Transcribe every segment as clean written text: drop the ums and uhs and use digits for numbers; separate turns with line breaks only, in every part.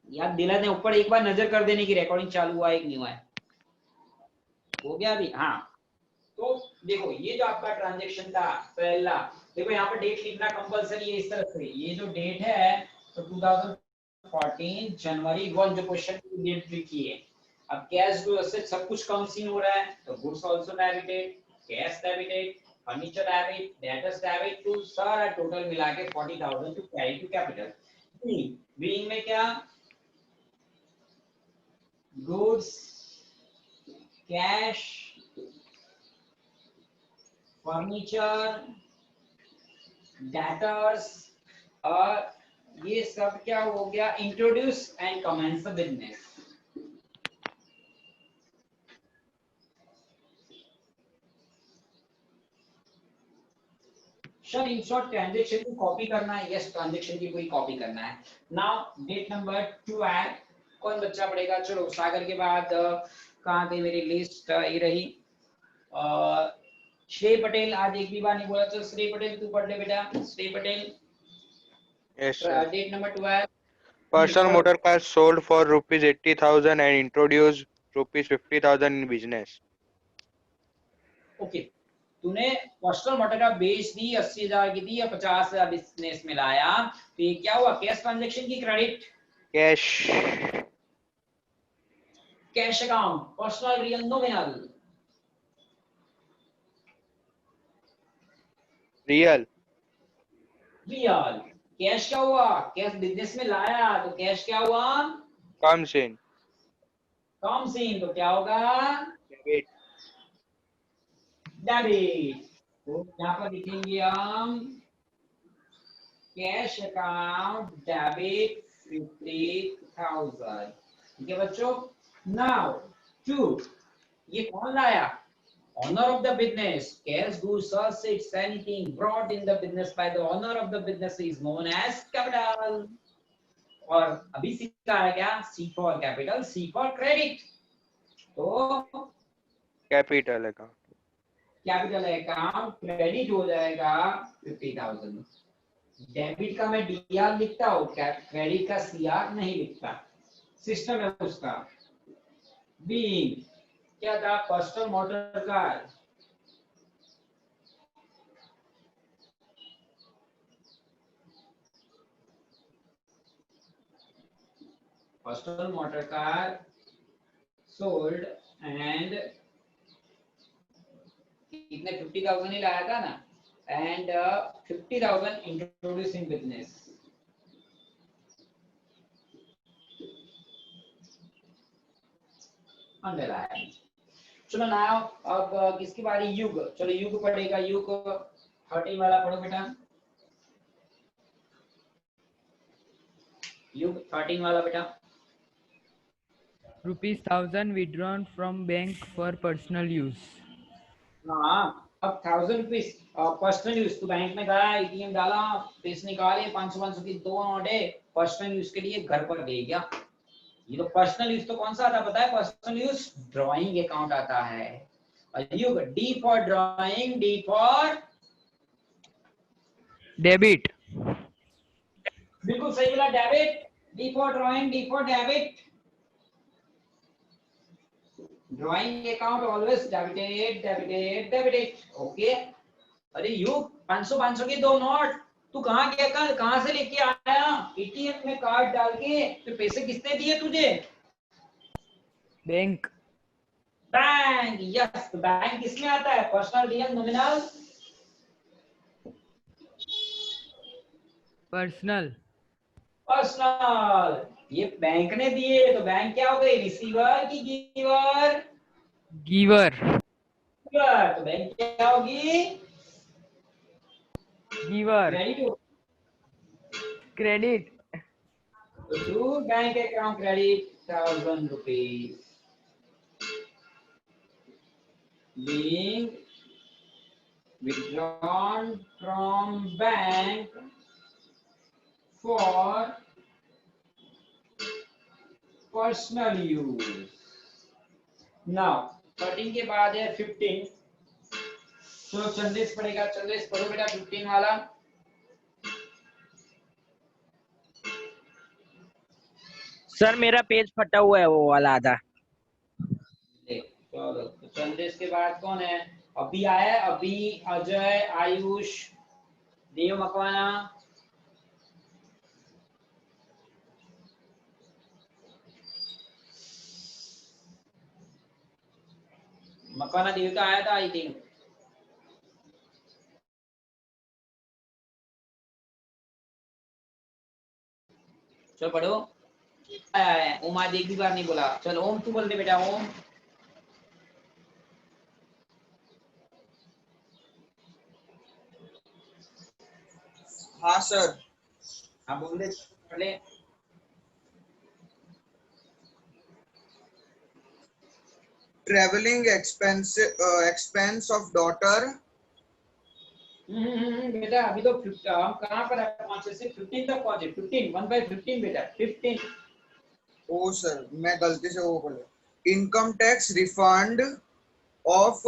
याद दिला दें, ऊपर एक बार नजर कर देने की रिकॉर्डिंग चालू हुआ है कि नहीं हुआ है। हो गया अभी? हाँ। तो देखो ये जो आपका ट्रांजैक्शन था पहला, देखो यहाँ पर डेट लिखना कंपलसरी है इस तरह से। ये जो डेट है तो 2014 जनवरी 1 जो क्वेश्चन की डेट लिखी है। अब कैश टू एसेट सब कुछ कम सीन हो रहा है, तो goods also debited, cash debited, furniture debit, debtors debit, तो सारा टोटल मिला के 40,000 to carry to capital. Being में क्या, गुड्स, कैश, फर्नीचर, डेटर्स, और ये सब क्या हो गया, introduce and commence the business. Sir in short transaction की कॉपी करना है, यस ट्रांजैक्शन की कोई कॉपी करना है। नाउ डेट नंबर 12 कौन बच्चा पढ़ेगा? चलो सागर के बाद कहाँ गई मेरी लिस्ट, ये रही श्रेय पटेल। आज एक भी बार नहीं बोला, चल श्रेय पटेल तू पढ़ ले बेटा। Shrey Patel,
Yes, sir.
Date number 12।
Personal motor car sold for rupees 80,000 and introduced rupees 50,000 in business.
Okay, तूने पर्सनल मोटर का बेच दी 80,000 की थी या 50,000 बिजनेस में लाया, तो ये क्या हुआ, कैश ट्रांजैक्शन की credit?
Cash.
Cash account, personal real nominal?
Real.
Real. Cash क्या हुआ, कैश बिजनेस में लाया तो कैश क्या हुआ,
Comes in.
कम सीन, तो क्या होगा,
Debit.
डेबिट। तो यहाँ पर लिखेंगे हम कैश अकाउंट डेबिट 50,000। ठीक है बच्चों। नाउ टू, ये कौन लाया, owner of the business, cash goods assets anything brought in the business by the owner of the business is known as capital। और अभी सीखा है क्या, C for capital, C for credit। तो
Capital account.
Capital account credit हो जाएगा 50,000। Debit का मैं डीआर लिखता हूँ, क्रेडिट का सीआर नहीं लिखता, सिस्टम है उसका। बी क्या था, personal motor car, personal motor car sold and कितने 50,000 ही लाया था ना, and 50,000 introduce in business. Underline. चलो नाउ अब किसकी बारी, युग। चलो युग पढ़ेगा, युग 13 वाला पढ़ो बेटा। युग 13 वाला बेटा।
₹1,000 withdrawn from bank for personal use.
हाँ, अब 1,000 रुपीज पर्सनल यूज, तो बैंक में गया, एटीएम डाला, पैसे निकाले, 500 की दो नोट है, पर्सनल यूज के लिए घर पर दे गया। ये तो पर्सनल यूज तो कौन सा आता पता है, पर्सनल यूज ड्राइंग अकाउंट आता है। और युग D for drawing, D for
Debit.
बिल्कुल सही बोला, debit. D for drawing, D for debit. Drawing account always debited, debited, debited. Okay. अरे युग 500 की दो नोट, तू कहाँ गया, कल कहाँ से लेके आया, एटीएम में कार्ड डाल के, तो पैसे किसने दिए तुझे,
Bank.
बैंक। यस, तो बैंक किसमें आता है, personal real nominal?
Personal.
Personal. ये बैंक ने दिए तो बैंक क्या हो गई, रिसीवर की गिवर?
Giver.
गिवर। तो बैंक क्या होगी,
Giver.
Credit.
Credit.
To bank account credit 1,000 rupees being withdrawn from bank for personal use। now 13 के बाद है 15। तो चंदेश पढ़ेगा, चंदेश पढ़ो बेटा 15 वाला।
सर मेरा पेज फटा हुआ है वो वाला आधा।
चलो तो चंद्र इसके बाद कौन है? अभी आया है, अभी, अजय, आयुष, देव मकवाना, मकवाना देव का आया था आई थिंक। चलो पढ़ो। आया है ओम, आज एक भी बार नहीं बोला। चलो ओम तू बोल दे बेटा, ओम।
हाँ सर।
हाँ बोल दे, पढ़ ले।
Travelling expense of daughter।
बेटा अभी तो हम कहाँ पर पहुंचे से 15 तक पहुंचे। 15 1/15 बेटा 15।
ओ सर मैं गलती से वो बोला। Income tax refund of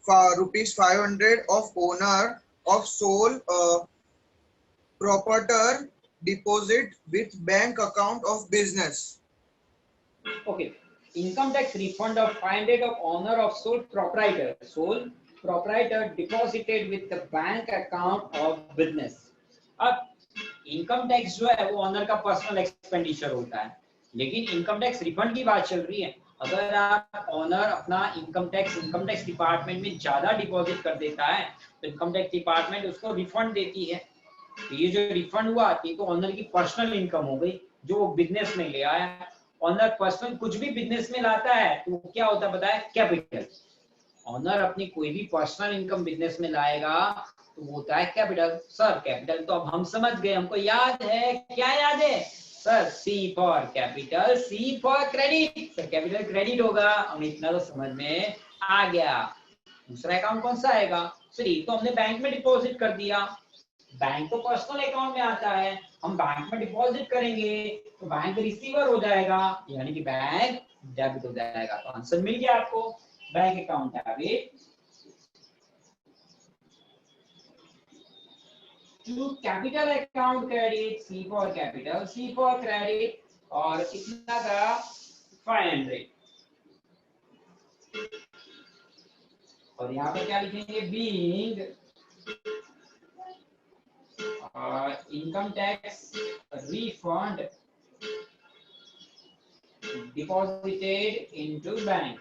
₹500 of owner of sole proprietor deposit with bank account of business।
Okay. Income tax refund of 500 of owner of sole proprietor deposited with the bank account of business। अब income tax जो है वो honour का personal expenditure होता है, लेकिन income tax refund की बात चल रही है। अगर आप ऑनर अपना इनकम टैक्स डिपार्टमेंट में ज्यादा डिपॉजिट कर देता है तो इनकम टैक्स डिपार्टमेंट उसको रिफंड देती है। तो ये जो रिफंड हुआ ये तो ऑनर की पर्सनल इनकम हो गई जो वो बिजनेस में ले आया। ऑनर पर्सनल कुछ भी बिजनेस में लाता है तो क्या होता है बताया? कैपिटल। ऑनर अपनी कोई भी पर्सनल इनकम बिजनेस में लाएगा तो वो होता है कैपिटल। सर कैपिटल तो अब हम समझ गए, हमको याद है। क्या याद है sir? C for capital, C for credit. Sir capital credit होगा, हमें इतना तो समझ में आ गया। दूसरा अकाउंट कौन सा आएगा? सर ये तो हमने बैंक में डिपॉजिट कर दिया। बैंक तो पर्सनल अकाउंट में आता है, हम बैंक में डिपॉजिट करेंगे तो बैंक रिसीवर हो जाएगा, यानी कि बैंक डेबिट हो जाएगा। तो आंसर मिल गया आपको, bank account debit to capital account credit. C for capital, C for credit, और कितना था? 500। और यहाँ पर क्या लिखेंगे? Being income tax refund deposited into bank,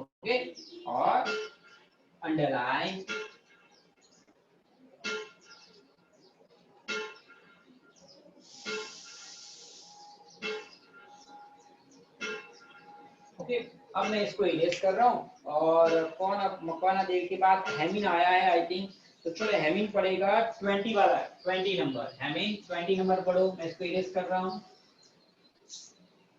okay, or underline okay. अब मैं इसको इरेज कर रहा हूँ। और कौन अब मकवाना देव के बाद हेमिन आया है आई थिंक। तो चलो हेमिन पड़ेगा 20 वाला, 20 नंबर। हेमिन 20 नंबर पढ़ो, मैं इसको इरेज कर रहा हूँ।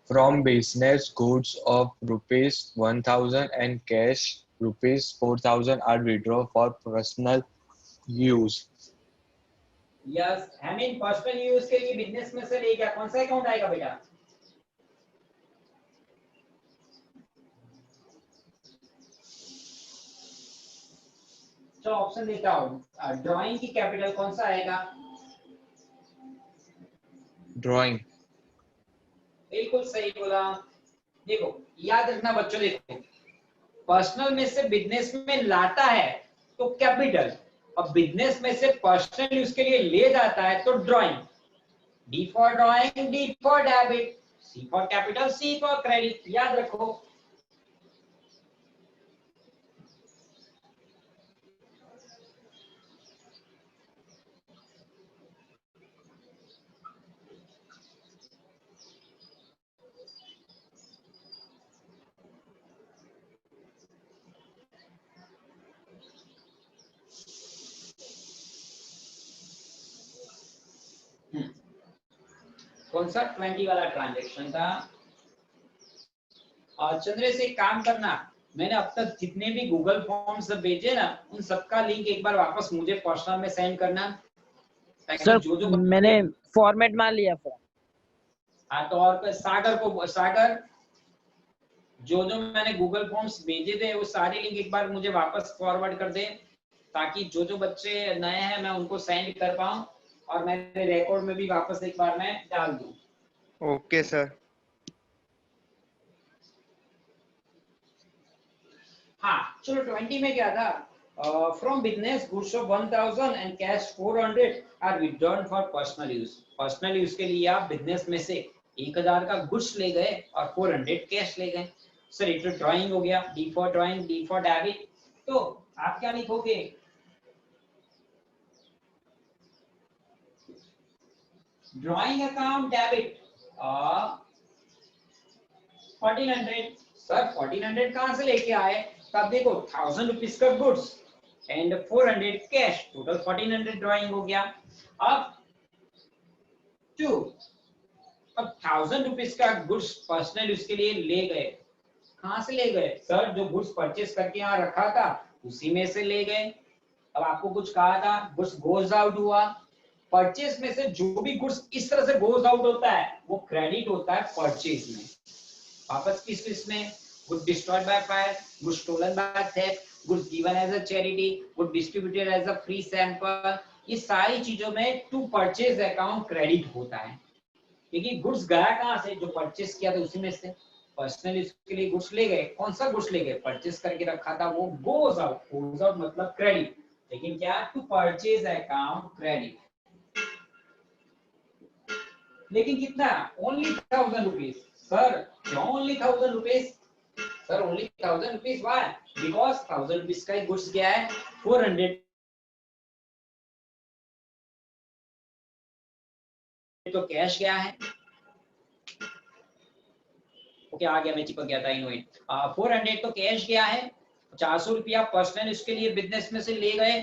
From business goods of ₹1,000 and cash ₹4,000 are withdrawn for personal use।
Yes हेमिन पर्सनल यूज के लिए बिजनेस में से ले गया, कौन सा अकाउंट आएगा बेटा? तो ऑप्शन देता हूँ। ड्राइंग की कैपिटल कौन सा आएगा?
Drawing।
बिल्कुल सही बोला। देखो याद रखना बच्चों, देखो पर्सनल में से बिजनेस में लाता है तो कैपिटल, और बिजनेस में से पर्सनल यूज के लिए ले जाता है तो drawing. D for drawing, D for debit, C for capital, C for credit. याद रखो। कौन सा 20 वाला ट्रांजैक्शन था? और चंद्र से एक काम करना, मैंने अब तक जितने भी गूगल फॉर्म्स भेजे ना उन सबका लिंक एक बार वापस मुझे पर्सनल में सेंड करना।
सर
जो
मैंने फॉर्मेट मार लिया फॉर्म।
हाँ तो और सागर जो मैंने गूगल फॉर्म्स भेजे थे वो सारे लिंक एक बार मुझे वापस फॉरवर्ड कर दे, ताकि जो बच्चे नए हैं मैं उनको सेंड कर पाऊं। और मेरे रिकॉर्ड में भी वापस एक बार मैं डाल दूं।
Okay sir.
हाँ चलो 20 में क्या था, from business goods of 1000 and cash 400 are return for personal use. Personal use के लिए आप बिजनेस में से 1000 का गुड्स ले गए और 400 कैश ले गए। सर ये तो ड्राइंग हो गया, D for drawing, D for debit. तो आप क्या लिखोगे, ड्राइंग अकाउंट डेबिट 1400। सर 1400 कहां से लेके आए, तब देखो 1000 रुपीज का goods and 400 cash, total 1400 drawing हो गया। अब 1000 रुपीज का गुड्स पर्सनल यूज के लिए ले गए, कहां से ले गए, सर जो गुड्स परचेस करके यहाँ रखा था उसी में से ले गए। अब आपको कुछ कहा था गुड्स गोज आउट हुआ, परचेस में से जो भी गुड्स इस तरह से गोज आउट होता है वो क्रेडिट होता है परचेस में। वापस किस में, good destroyed by fire, good stolen by theft, goods given as a charity, good distributed as a free sample, ये सारी चीजों में टू परचेज अकाउंट क्रेडिट होता है। क्योंकि गुड्स गया कहां से, जो परचेस किया था उसी में से। पर्सनल यूज के लिए गुड्स ले गए, कौन सा गुड्स ले गए, परचेस करके रखा था वो गोज आउट, गोज आउट मतलब क्रेडिट, लेकिन क्या टू परचेज अकाउंट क्रेडिट। लेकिन कितना, ओनली 1000 रुपीज। सर क्यों only 1000 rupees, sir only 1000 rupees why, because 1000 rupees का गुड्स गया है, 400 तो कैश गया है। ओके आ गया, मैं चिपक गया था इनोवेट। 400 तो कैश गया है, 400 रुपया पर्सनल इसके लिए बिजनेस में से ले गए,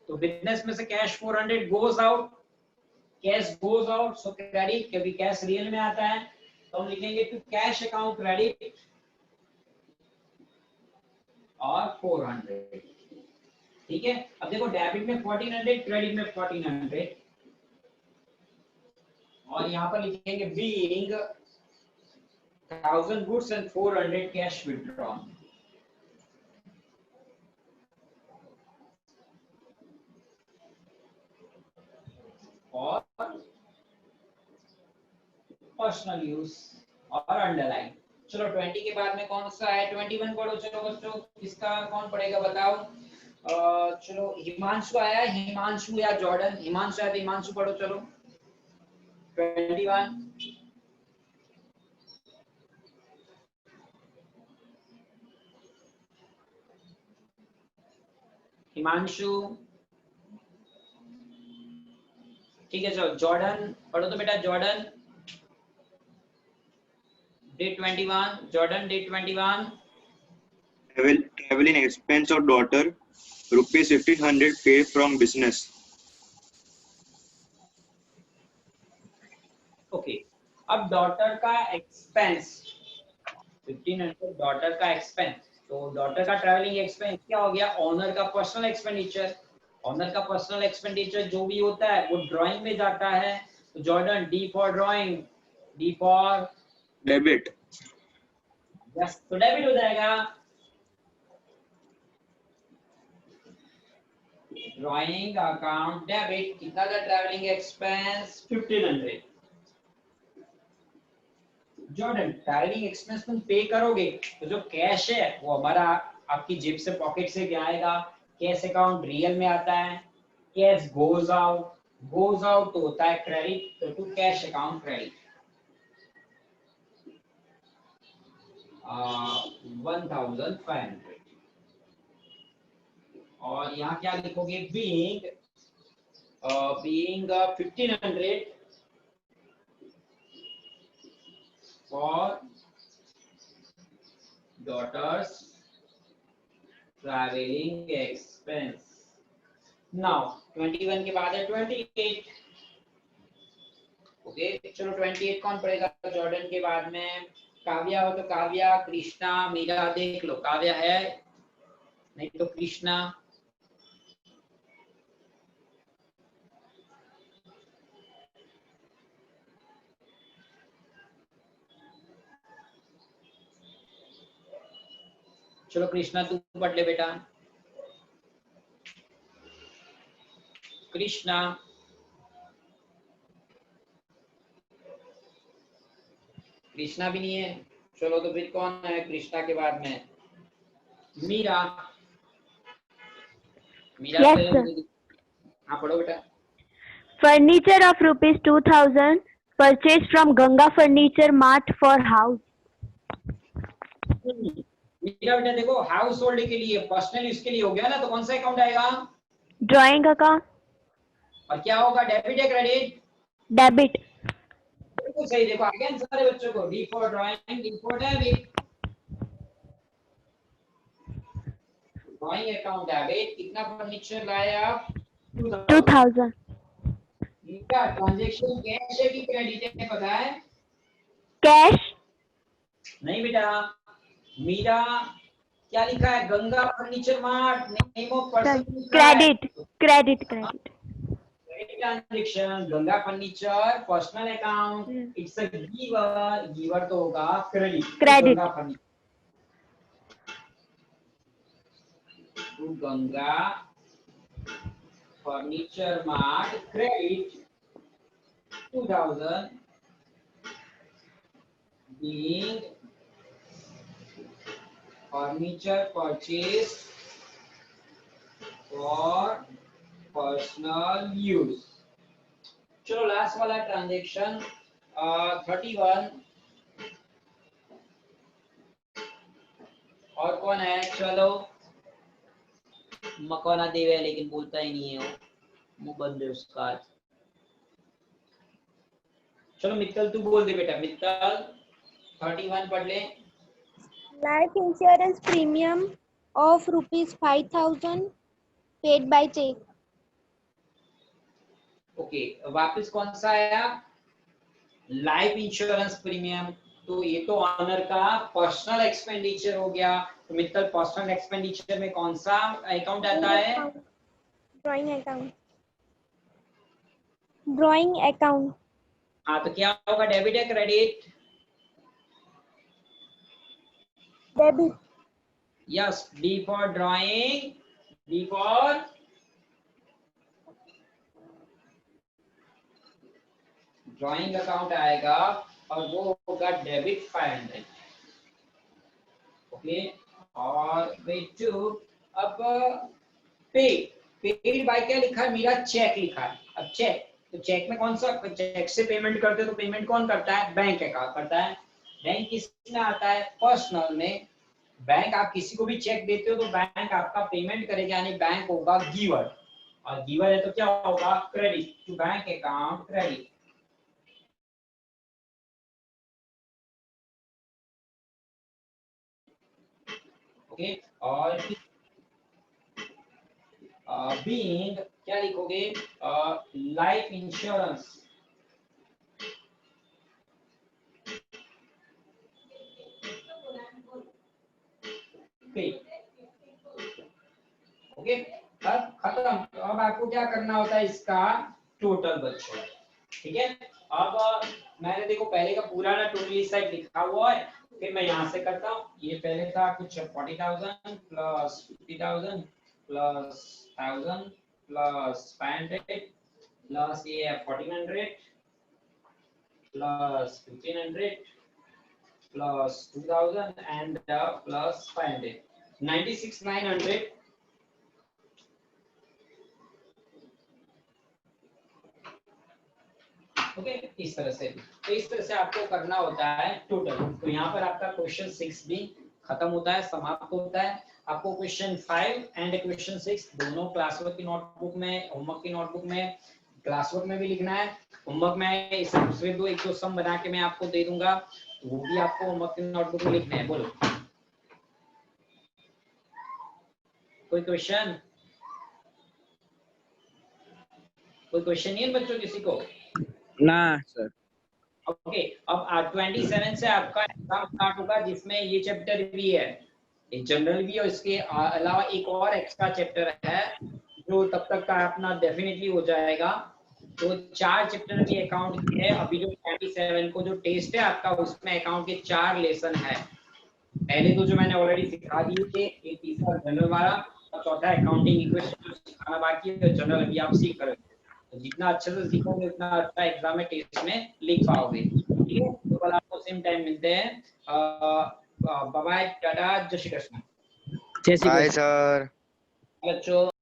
तो बिजनेस में से cash 400 goes out, cash goes out so credit, क्योंकि कैश रियल में आता है तो हम लिखेंगे टू कैश अकाउंट क्रेडिट और 400। ठीक है, अब देखो डेबिट में 1400, क्रेडिट में 1400, और यहाँ पर लिखेंगे being 1000 goods and 400 cash withdrawn। और पर्सनल यूज और अंडरलाइन। चलो 20 के बाद में कौन सा है, 21 पढ़ो चलो बच्चों, किसका कौन पढ़ेगा बताओ। चलो हिमांशु आया है, हिमांशु या जॉर्डन, हिमांशु आया तो हिमांशु पढ़ो चलो 21। हिमांशु ठीक है, चलो जॉर्डन पढ़ो तो बेटा, Jordan day 21, Jordan day 21।
Traveling expense of daughter rupees 1500 paid from business।
Okay अब डॉटर का एक्सपेंस 1500, डॉटर का एक्सपेंस, तो डॉटर का ट्रैवलिंग एक्सपेंस क्या हो गया, ऑनर का पर्सनल एक्सपेंडिचर। ऑनर का पर्सनल एक्सपेंडिचर जो भी होता है वो ड्राइंग में जाता है, तो Jordan D for drawing, D for
debit.
Yes, तो डेबिट हो जाएगा। ड्राइंग अकाउंट डेबिट, कितना का travelling expense 1500। Jordan travelling expense तुम पे करोगे तो जो कैश है वो हमारा आपकी जेब से पॉकेट से क्या आएगा, कैश अकाउंट रियल में आता है, cash goes out, goes out तो होता है क्रेडिट, तो टू कैश अकाउंट क्रेडिट 1500। और यहाँ क्या लिखोगे, being 1500 for daughter's traveling expense। Now 21 के बाद है 28। ओके चलो 28 कौन पढ़ेगा जॉर्डन के बाद में, काव्या हो तो काव्या, कृष्णा, मीरा, देख लो काव्या है नहीं तो कृष्णा। चलो कृष्णा तू पढ़ ले बेटा, कृष्णा कृष्णा भी नहीं है। चलो तो फिर कौन है कृष्णा के बाद में? मीरा। मीरा
Yes,
से
sir.
हाँ पढ़ो बेटा।
Furniture of rupees 2000 purchased from Ganga Furniture Mart for house.
Meera बेटा देखो हाउस होल्ड के लिए पर्सनल यूज के लिए हो गया ना, तो कौन सा अकाउंट आएगा?
Drawing account.
और क्या होगा, डेबिट या क्रेडिट?
Debit.
बिल्कुल सही। देखो अगेन सारे बच्चों को D for drawing, D for debit. Drawing account debit. कितना फर्नीचर लाए आप?
2000.
इनका ट्रांजैक्शन कैश है कि क्रेडिट है पता है?
Cash.
नहीं बेटा, मीरा क्या लिखा है? Ganga furniture mart, name of person.
Credit. Credit. Credit.
Transaction Ganga furniture personal account, it's a giver. Giver तो होगा credit.
Credit.
Ganga furniture to Ganga furniture mart credit 2000 being furniture purchase for personal use। चलो लास्ट वाला transaction 31। और कौन है? चलो मकौना देव है लेकिन बोलता ही नहीं है वो, मुंह बंद है उसका आज। चलो मित्तल तू बोल दे बेटा। मित्तल 31 पढ़ ले।
Life insurance premium of rupees 5000 paid by check.
Okay वापस कौन सा आया? Life insurance premium. तो ये तो ऑनर का पर्सनल एक्सपेंडिचर हो गया। तो मित्तल पर्सनल एक्सपेंडिचर में कौन सा अकाउंट आता है?
Drawing account. Drawing account.
हाँ तो क्या होगा, डेबिट या credit?
Debit.
Yes, D for drawing, D for drawing account आएगा और वो होगा डेबिट 500। ओके और वेट टू। अब पेड बाय क्या लिखा है? मेरा चेक लिखा है। अब चेक, तो चेक में कौन सा, चेक से पेमेंट करते हो तो पेमेंट कौन करता है? बैंक अकाउंट करता है। बैंक किसमें आता है? पर्सनल में। बैंक आप किसी को भी चेक देते हो तो बैंक आपका पेमेंट करेगा, यानी बैंक होगा गिवर। और गिवर है तो क्या होगा? Credit to bank account credit. Okay और बीइंग क्या लिखोगे? Life insurance okay. अब खत्म। अब आपको क्या करना होता है? इसका टोटल बच्चों, ठीक है। अब मैंने देखो पहले का पूरा ना टोटल इस साइड लिखा हुआ है, फिर मैं यहाँ से करता हूँ। ये पहले था कुछ 40,000 प्लस 50,000 प्लस 1000 प्लस 500 प्लस ये 1400 plus 1500 plus 2000 and plus 500 96,900। Okay इस तरह से। तो इस तरह से आपको करना होता है टोटल। तो यहाँ पर आपका क्वेश्चन 6 भी खत्म होता है, समाप्त होता है। आपको क्वेश्चन 5 एंड क्वेश्चन 6 दोनों क्लासवर्क की नोटबुक में, होमवर्क की नोटबुक में, क्लासवर्क में भी लिखना है। होमवर्क में इस दूसरे दो एक दो सम बना के मैं आपको दे दूंगा, तो वो भी आपको होमवर्क की नोटबुक में लिखना है। बोलो कोई क्वेश्चन? कोई क्वेश्चन नहीं है बच्चों किसी को?
ना सर।
ओके अब 27 से आपका एग्जाम स्टार्ट होगा, जिसमें ये चैप्टर भी है, एक जनरल भी है, और इसके अलावा एक और एक्स्ट्रा चैप्टर है जो तब तक का अपना डेफिनेटली हो जाएगा। तो 4 चैप्टर की अकाउंट की है। अभी जो 27 को जो टेस्ट है आपका, उसमें अकाउंट के 4 लेसन है। पहले तो जो मैंने ऑलरेडी सिखा दिए थे, एक तीसरा जनरल वाला और चौथा अकाउंटिंग इक्वेशन सिखाना बाकी है। तो जनरल अभी आप सीख कर, तो जितना अच्छे से सीखोगे उतना अच्छा एग्जाम में टेस्ट में लिख पाओगे। ठीक है, तो कल आपको सेम टाइम मिलते हैं। बाय बाय, टाटा, जय श्री कृष्ण।
जय श्री
बाय
कृष्ण।
सर।
बच्चों।